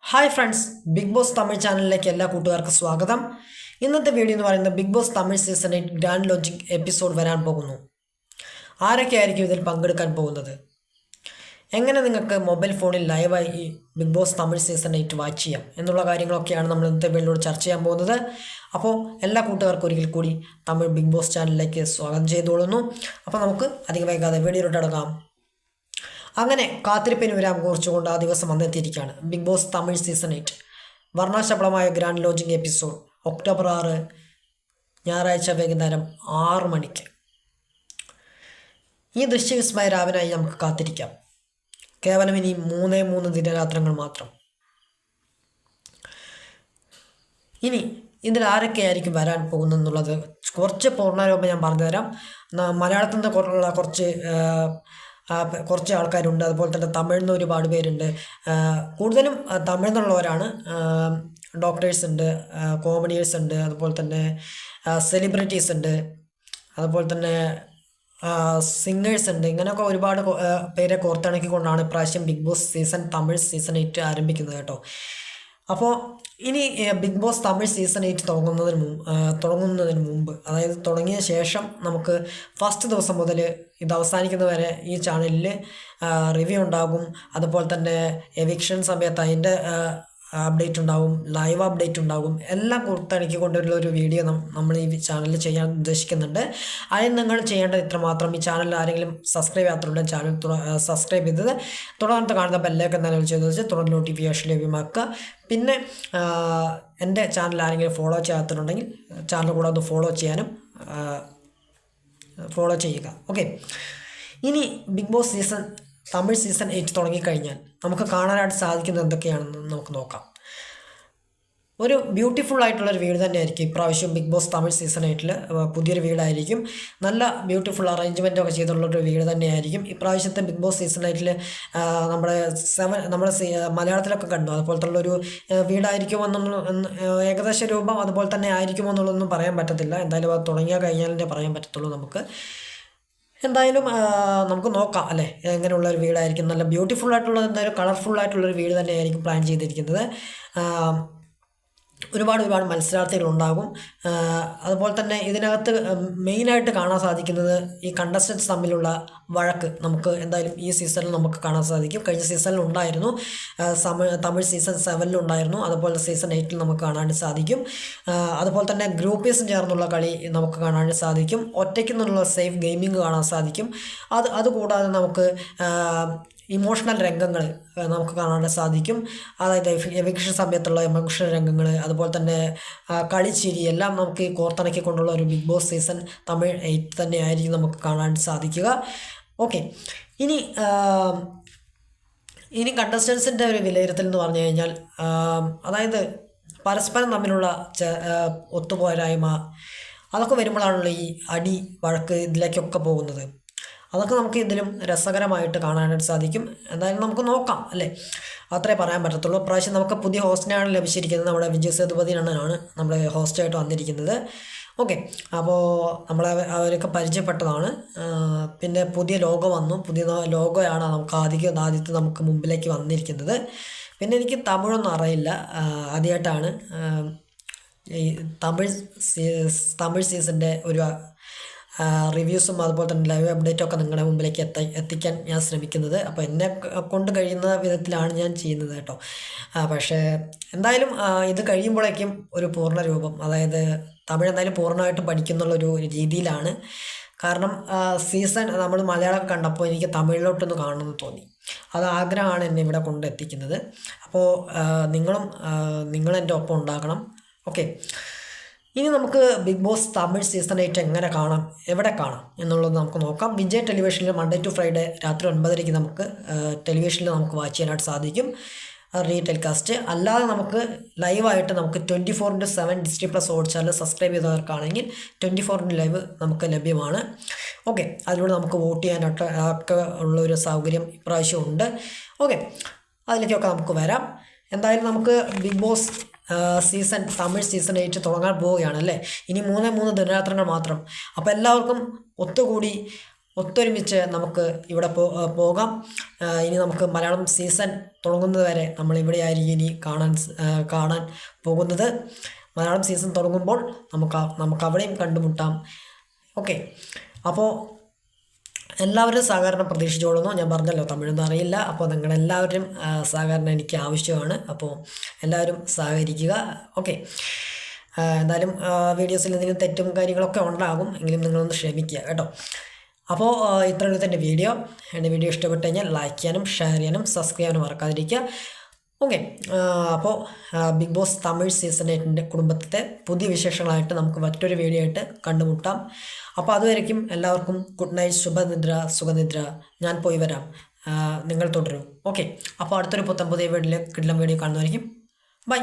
Hi friends, Bigg Boss Tamil ചാനലിലേക്ക് എല്ലാ കൂട്ടുകാർക്കും സ്വാഗതം. ഇന്നത്തെ വീഡിയോ എന്ന് പറയുന്നത് Bigg Boss Tamil season 8 grand launching episode വരാൻ പോകുന്നു. ആരൊക്കെ ആയിരിക്കും ഇതിൽ പങ്കെടുക്കാൻ പോകുന്നത്, എങ്ങനെ നിങ്ങൾക്ക് മൊബൈൽ ഫോണിൽ ലൈവായി ഈ Bigg Boss Tamil season 8 watch ചെയ്യാം എന്നുള്ള കാര്യങ്ങളൊക്കെയാണ് നമ്മൾ ഇന്നത്തെ വീഡിയോയിൽ ചർച്ച ചെയ്യാൻ പോകുന്നത്. അപ്പോൾ എല്ലാ കൂട്ടുകാർക്കും ഒരിക്കൽ കൂടി തമിഴ് ബിഗ് ബോസ് ചാനലിലേക്ക് സ്വാഗതം ചെയ്തുകൊള്ളുന്നു. അപ്പോൾ നമുക്ക് അധികം വൈകാതെ വീഡിയോയിലോട്ട് അടങ്ങാം. അങ്ങനെ കാത്തിരിപ്പിന് വിരാമം കുറിച്ചുകൊണ്ട് ആ ദിവസം വന്നെത്തിയിരിക്കുകയാണ്. ബിഗ് ബോസ് തമിഴ് സീസൺ 8 വർണ്ണാശബളമായ ഗ്രാൻഡ് ലോഞ്ചിങ് എപ്പിസോഡ് ഒക്ടോബർ 6 ഞായറാഴ്ച വൈകുന്നേരം 6 മണിക്ക്. ഈ ദൃശ്യവിസ്മയ രാവിനായി നമുക്ക് കാത്തിരിക്കാം. കേവലം ഇനി 3 ദിനരാത്രങ്ങൾ മാത്രം. ഇനി ഇതിൽ ആരൊക്കെയായിരിക്കും വരാൻ പോകുന്നതെന്നുള്ളത് കുറച്ച് പൂർണ്ണരൂപം ഞാൻ പറഞ്ഞുതരാം. മലയാളത്തിൽ നിന്ന് കുറച്ച് ആൾക്കാരുണ്ട്, അതുപോലെ തന്നെ തമിഴിൽ നിന്ന് ഒരുപാട് പേരുണ്ട്. കൂടുതലും തമിഴിൽ നിന്നുള്ളവരാണ്. ഡോക്ടേഴ്സ് ഉണ്ട്, കോമഡിയേഴ്സ് ഉണ്ട്, അതുപോലെ തന്നെ സെലിബ്രിറ്റീസ് ഉണ്ട്, അതുപോലെ തന്നെ സിംഗേഴ്സ് ഉണ്ട്. ഇങ്ങനെയൊക്കെ ഒരുപാട് പേരെ കോർത്തിണക്കിക്കൊണ്ടാണ് ഇപ്രാവശ്യം ബിഗ് ബോസ് തമിഴ് സീസൺ 8 ആരംഭിക്കുന്നത് കേട്ടോ. അപ്പോൾ ഇനി ബിഗ് ബോസ് തമിഴ് സീസൺ 8 തുടങ്ങുന്നതിന് മുമ്പ്, അതായത് തുടങ്ങിയ ശേഷം നമുക്ക് ഫസ്റ്റ് ദിവസം മുതൽ ഇത് അവസാനിക്കുന്നവരെ ഈ ചാനലിൽ റിവ്യൂ ഉണ്ടാകും. അതുപോലെ തന്നെ എവിക്ഷൻ സമയത്ത് അതിൻ്റെ അപ്ഡേറ്റ് ഉണ്ടാകും, ലൈവ് അപ്ഡേറ്റ് ഉണ്ടാകും. എല്ലാം കൊടുത്തിണക്കിക്കൊണ്ടുള്ള ഒരു വീഡിയോ നമ്മൾ ഈ ചാനലിൽ ചെയ്യാൻ ഉദ്ദേശിക്കുന്നുണ്ട്. അതിന് നിങ്ങൾ ചെയ്യേണ്ടത് ഇത്രമാത്രം: ഈ ചാനലിൽ ആരെങ്കിലും സബ്സ്ക്രൈബ് ചെയ്യാത്തവരുടെ ചാനൽ സബ്സ്ക്രൈബ് ചെയ്തത് തുടർന്ന് കാണുന്ന ബെല്ലൊക്കെ എന്തെങ്കിലും ചെയ്ത് വെച്ച് തുടർന്ന് നോട്ടിഫിക്കേഷൻ ലഭ്യമാക്കുക. പിന്നെ എൻ്റെ ചാനൽ ആരെങ്കിലും ഫോളോ ചെയ്യാത്തതുണ്ടെങ്കിൽ ചാനൽ കൂടെ ഒന്ന് ഫോളോ ചെയ്യുക. ഓക്കെ, ഇനി ബിഗ് ബോസ് തമിഴ് സീസൺ 8 തുടങ്ങിക്കഴിഞ്ഞാൽ നമുക്ക് കാണാനായിട്ട് സാധിക്കുന്നത് എന്തൊക്കെയാണെന്ന് നമുക്ക് നോക്കാം. ഒരു ബ്യൂട്ടിഫുൾ ആയിട്ടുള്ളൊരു വീട് തന്നെയായിരിക്കും ഇപ്രാവശ്യം ബിഗ് ബോസ് തമിഴ് സീസൺ 8 പുതിയൊരു വീടായിരിക്കും. നല്ല ബ്യൂട്ടിഫുൾ അറേഞ്ച്മെൻ്റ് ഒക്കെ ചെയ്തിട്ടുള്ളൊരു വീട് തന്നെയായിരിക്കും ഇപ്രാവശ്യത്തെ ബിഗ് ബോസ് സീസൺ 8 നമ്മുടെ മലയാളത്തിലൊക്കെ കണ്ടു അതുപോലത്തുള്ളൊരു വീടായിരിക്കുമെന്നുള്ള ഏകദേശ രൂപം അതുപോലെ തന്നെ ആയിരിക്കുമെന്നുള്ളതൊന്നും പറയാൻ പറ്റത്തില്ല. എന്തായാലും അത് കഴിഞ്ഞാലേ പറയാൻ പറ്റത്തുള്ളൂ. എന്തായാലും നമുക്ക് നോക്കാം അല്ലേ, എങ്ങനെയുള്ള ഒരു വീടായിരിക്കും. നല്ല ബ്യൂട്ടിഫുൾ ആയിട്ടുള്ളത്, എന്തായാലും കളർഫുൾ ആയിട്ടുള്ളൊരു വീട് തന്നെയായിരിക്കും പ്ലാൻ ചെയ്തിരിക്കുന്നത്. ഒരുപാട് മത്സരാർത്ഥികളുണ്ടാകും. അതുപോലെ തന്നെ ഇതിനകത്ത് മെയിനായിട്ട് കാണാൻ സാധിക്കുന്നത് ഈ കണ്ടസ്റ്റൻസ് തമ്മിലുള്ള വഴക്ക് നമുക്ക് എന്തായാലും ഈ സീസണിൽ നമുക്ക് കാണാൻ സാധിക്കും. കഴിഞ്ഞ സീസണിൽ ഉണ്ടായിരുന്നു, തമിഴ് സീസൺ 7 ഉണ്ടായിരുന്നു, അതുപോലെ സീസൺ 8 നമുക്ക് കാണാൻ സാധിക്കും. അതുപോലെ തന്നെ ഗ്രൂപ്പീസും ചേർന്നുള്ള കളി നമുക്ക് കാണാൻ സാധിക്കും. ഒറ്റയ്ക്ക് നിന്നുള്ള സേഫ് ഗെയിമിംഗ് കാണാൻ സാധിക്കും. അതുകൂടാതെ നമുക്ക് ഇമോഷണൽ രംഗങ്ങൾ നമുക്ക് കാണാൻ സാധിക്കും. അതായത് എവിക്ഷൻ സമയത്തുള്ള ഇമോഷണൽ രംഗങ്ങൾ, അതുപോലെ തന്നെ കളിച്ചിരി എല്ലാം നമുക്ക് കോർത്തിണക്കിക്കൊണ്ടുള്ള ഒരു ബിഗ് ബോസ് സീസൺ തമിഴ് 8 തന്നെ ആയിരിക്കും നമുക്ക് കാണാൻ സാധിക്കുക. ഓക്കെ, ഇനി കണ്ടസ്റ്റൻസിൻ്റെ ഒരു വിലയിരുത്തൽ എന്ന് പറഞ്ഞു കഴിഞ്ഞാൽ, അതായത് പരസ്പരം തമ്മിലുള്ള ഒത്തുപോരായ്മ അതൊക്കെ വരുമ്പോഴാണല്ലോ ഈ അടി വഴക്ക് ഇതിലേക്കൊക്കെ പോകുന്നത്. അതൊക്കെ നമുക്ക് ഇതിലും രസകരമായിട്ട് കാണാനായിട്ട് സാധിക്കും. എന്തായാലും നമുക്ക് നോക്കാം അല്ലേ, അത്രേ പറയാൻ പറ്റത്തുള്ളൂ. പ്രാവശ്യം നമുക്ക് പുതിയ ഹോസ്റ്റിനാണ് ലഭിച്ചിരിക്കുന്നത്. നമ്മുടെ വിജയ് സേതുപതി അണ്ണനാണ് നമ്മുടെ ഹോസ്റ്റായിട്ട് വന്നിരിക്കുന്നത്. ഓക്കെ, അപ്പോൾ അവരൊക്കെ പരിചയപ്പെട്ടതാണ്. പിന്നെ പുതിയ ലോഗോ വന്നു. പുതിയ ലോഗോയാണ് നമുക്ക് ആദ്യത്തെ നമുക്ക് മുമ്പിലേക്ക് വന്നിരിക്കുന്നത്. പിന്നെ എനിക്ക് തമിഴൊന്നും അറിയില്ല, ആദ്യമായിട്ടാണ് ഈ തമിഴ് സീസണിൻ്റെ ഒരു റിവ്യൂസും അതുപോലെ തന്നെ ലൈവ് അപ്ഡേറ്റൊക്കെ നിങ്ങളുടെ മുമ്പിലേക്ക് എത്തിക്കാൻ ഞാൻ ശ്രമിക്കുന്നത്. അപ്പോൾ എന്നെ കൊണ്ട് കഴിയുന്ന വിധത്തിലാണ് ഞാൻ ചെയ്യുന്നത് കേട്ടോ. പക്ഷേ എന്തായാലും ഇത് കഴിയുമ്പോഴേക്കും ഒരു പൂർണ്ണ രൂപം, അതായത് തമിഴ് എന്തായാലും പൂർണ്ണമായിട്ടും പഠിക്കുന്നുള്ളൊരു രീതിയിലാണ്. കാരണം സീസൺ നമ്മൾ മലയാളം കണ്ടപ്പോൾ എനിക്ക് തമിഴിലോട്ടൊന്ന് കാണണമെന്ന് തോന്നി. അത് ആഗ്രഹമാണ് എന്നെ ഇവിടെ കൊണ്ടെത്തിക്കുന്നത്. അപ്പോൾ നിങ്ങൾ എൻ്റെ ഒപ്പം ഉണ്ടാകണം. ഓക്കെ, ഇനി നമുക്ക് ബിഗ് ബോസ് തമിഴ് സീസൺ 8 എങ്ങനെ കാണാം, എവിടെ കാണാം എന്നുള്ളത് നമുക്ക് നോക്കാം. വിജയ് ടെലിവിഷനിൽ Monday to Friday രാത്രി 9:30 നമുക്ക് ടെലിവിഷനിൽ നമുക്ക് വാച്ച് ചെയ്യാനായിട്ട് സാധിക്കും, ടെലികാസ്റ്റ്. അല്ലാതെ നമുക്ക് ലൈവായിട്ട് നമുക്ക് 24/7 Disney+ ഹോട്ട്സ്റ്റാറിൽ സബ്സ്ക്രൈബ് ചെയ്തവർക്കാണെങ്കിൽ 24 ലൈവ് നമുക്ക് ലഭ്യമാണ്. ഓക്കെ, അതിലൂടെ നമുക്ക് വോട്ട് ചെയ്യാനായിട്ട് ഉള്ളൊരു സൗകര്യം ഇപ്രാവശ്യം ഉണ്ട്. ഓക്കെ, അതിലേക്കൊക്കെ നമുക്ക് വരാം. എന്തായാലും നമുക്ക് ബിഗ് ബോസ് തമിഴ് സീസൺ 8 തുടങ്ങാൻ പോവുകയാണ് അല്ലേ. ഇനി 3 ദിനരാത്രങ്ങൾ മാത്രം. അപ്പോൾ എല്ലാവർക്കും ഒത്തുകൂടി ഒത്തൊരുമിച്ച് നമുക്ക് ഇവിടെ പോകാം. ഇനി നമുക്ക് മലയാളം സീസൺ തുടങ്ങുന്നത് വരെ നമ്മൾ ഇവിടെ ആയിരിക്കും ഇനി കാണാൻ പോകുന്നത്. മലയാളം സീസൺ തുടങ്ങുമ്പോൾ നമുക്ക് അവിടെയും കണ്ടുമുട്ടാം. ഓക്കെ, അപ്പോൾ എല്ലാവരും സഹകരണം പ്രതീക്ഷിച്ചോളുന്നു. ഞാൻ പറഞ്ഞല്ലോ തമിഴൊന്നും അറിയില്ല, അപ്പോൾ നിങ്ങളെല്ലാവരും സഹകരണം എനിക്ക് ആവശ്യമാണ്. അപ്പോൾ എല്ലാവരും സഹകരിക്കുക. ഓക്കെ, എന്തായാലും വീഡിയോസിൽ എന്തെങ്കിലും തെറ്റും കാര്യങ്ങളൊക്കെ ഉണ്ടാകും, എങ്കിലും നിങ്ങളൊന്ന് ക്ഷമിക്കുക കേട്ടോ. അപ്പോൾ ഇത്രയുള്ള എൻ്റെ വീഡിയോ ഇഷ്ടപ്പെട്ട് കഴിഞ്ഞാൽ ലൈക്ക് ചെയ്യാനും ഷെയർ ചെയ്യാനും സബ്സ്ക്രൈബ് ചെയ്യാനും മറക്കാതിരിക്കുക. ഓക്കെ, അപ്പോൾ ബിഗ് ബോസ് തമിഴ് സീസൺ 8ൻ്റെ കുടുംബത്തെ പുതിയ വിശേഷങ്ങളായിട്ട് നമുക്ക് മറ്റൊരു വീഡിയോ ആയിട്ട് കണ്ടുമുട്ടാം. അപ്പോൾ അതുവരയ്ക്കും എല്ലാവർക്കും ഗുഡ് നൈറ്റ്, സുഖനിദ്ര. ഞാൻ പോയി വരാം, നിങ്ങൾ തുടരും. ഓക്കെ, അപ്പോൾ അടുത്തൊരു പുതിയ വീഡിയോ കാണുന്നതായിരിക്കും. ബൈ.